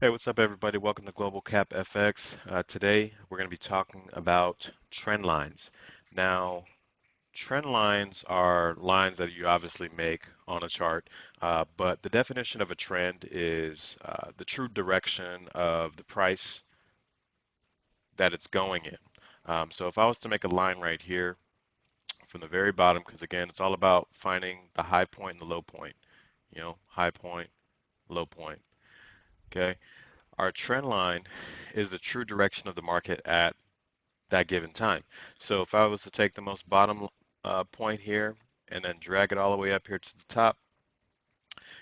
Hey, what's up, everybody? Welcome to GlobalCap Fx. Today, we're going to be talking about trend lines. Now, trend lines are lines that you obviously make on a chart, but the definition of a trend is the true direction of the price that it's going in. So if I was to make a line right here from the very bottom, because again, it's all about finding the high point and the low point, high point, low point, okay? Our trend line is the true direction of the market at that given time. So if I was to take the most bottom point here and then drag it all the way up here to the top,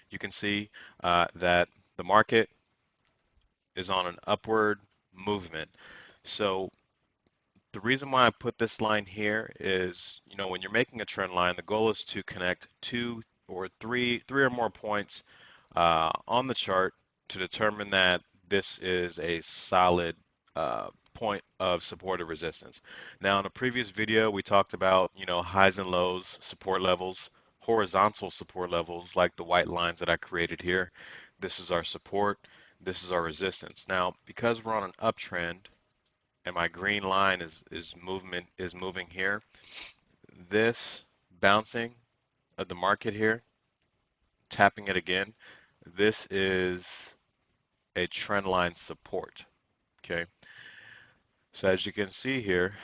you can see that the market is on an upward movement. So the reason why I put this line here is, when you're making a trend line, the goal is to connect two or three or more points on the chart to determine that this is a solid point of support or resistance. Now, in a previous video, we talked about, highs and lows, support levels, horizontal support levels, like the white lines that I created here. This is our support. This is our resistance. Now, because we're on an uptrend and my green line is moving here, this bouncing of the market here, tapping it again, this is a trend line support. Okay, so as you can see here,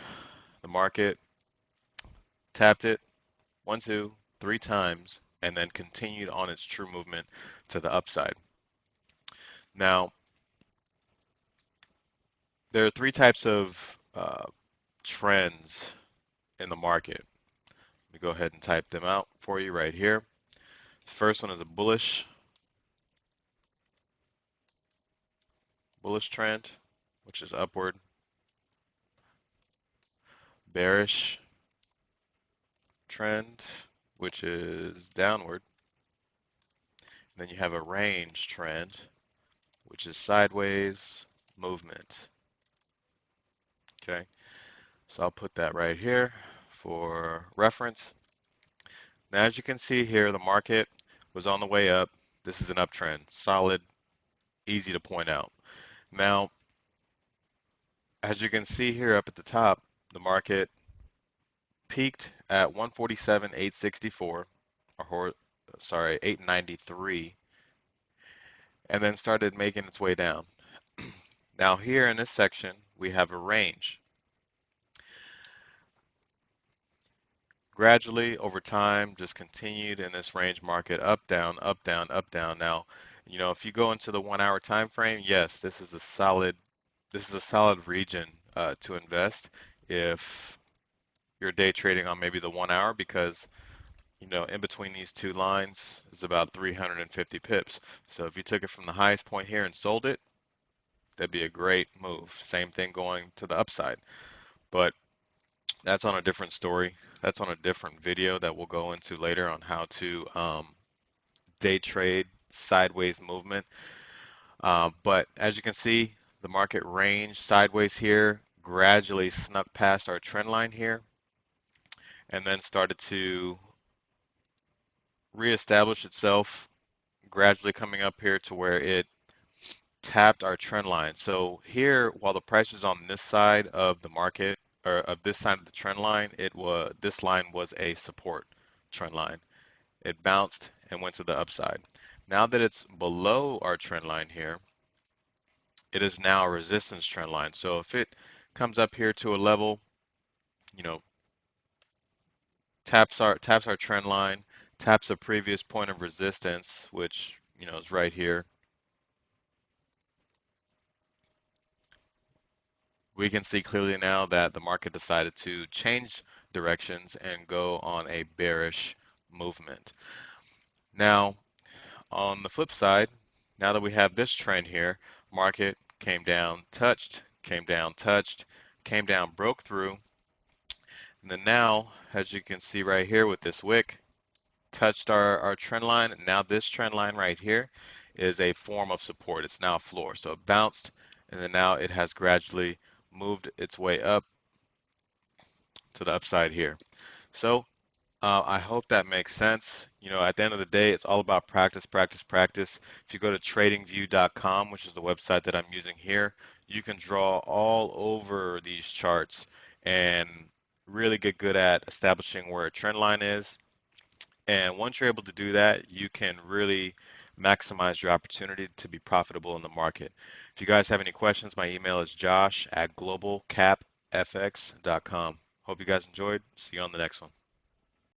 the market tapped it one, two, three times and then continued on its true movement to the upside. Now, there are three types of trends in the market. Let me go ahead and type them out for you right here. The first one is a bullish trend, which is upward, bearish trend, which is downward. Then you have a range trend, which is sideways movement. Okay, so I'll put that right here for reference. Now, as you can see here, the market was on the way up. This is an uptrend, solid, easy to point out. Now, as you can see here up at the top, the market peaked at 147,864, or sorry, 893, and then started making its way down. Now here in this section, we have a range. Gradually over time, just continued in this range market, up, down, up, down, up, down. Now, if you go into the 1 hour time frame, yes, this is a solid region to invest if you're day trading on maybe the 1 hour, because in between these two lines is about 350 pips. So if you took it from the highest point here and sold it, that'd be a great move. Same thing going to the upside. But that's on a different story. That's on a different video that we'll go into later on how to day trade sideways movement. But as you can see, the market range sideways here, gradually snuck past our trend line here, and then started to reestablish itself, gradually coming up here to where it tapped our trend line. So here, while the price is on this side of the market, or of this side of the trend line, this line was a support trend line. It bounced and went to the upside. Now that it's below our trend line here, it is now a resistance trend line. So if it comes up here to a level, you know, taps our trend line, taps a previous point of resistance, which is right here, we can see clearly now that the market decided to change directions and go on a bearish movement. Now, on the flip side, now that we have this trend here, market came down, touched, came down, touched, came down, broke through, and then now, as you can see right here with this wick, touched our trend line. Now this trend line right here is a form of support. It's now a floor. So it bounced, and then now it has gradually moved its way up to the upside here. So I hope that makes sense. You know, at the end of the day, it's all about practice, practice, practice. If you go to tradingview.com, which is the website that I'm using here, you can draw all over these charts and really get good at establishing where a trend line is. And once you're able to do that, you can really maximize your opportunity to be profitable in the market. If you guys have any questions, my email is josh@globalcapfx.com. Hope you guys enjoyed. See you on the next one.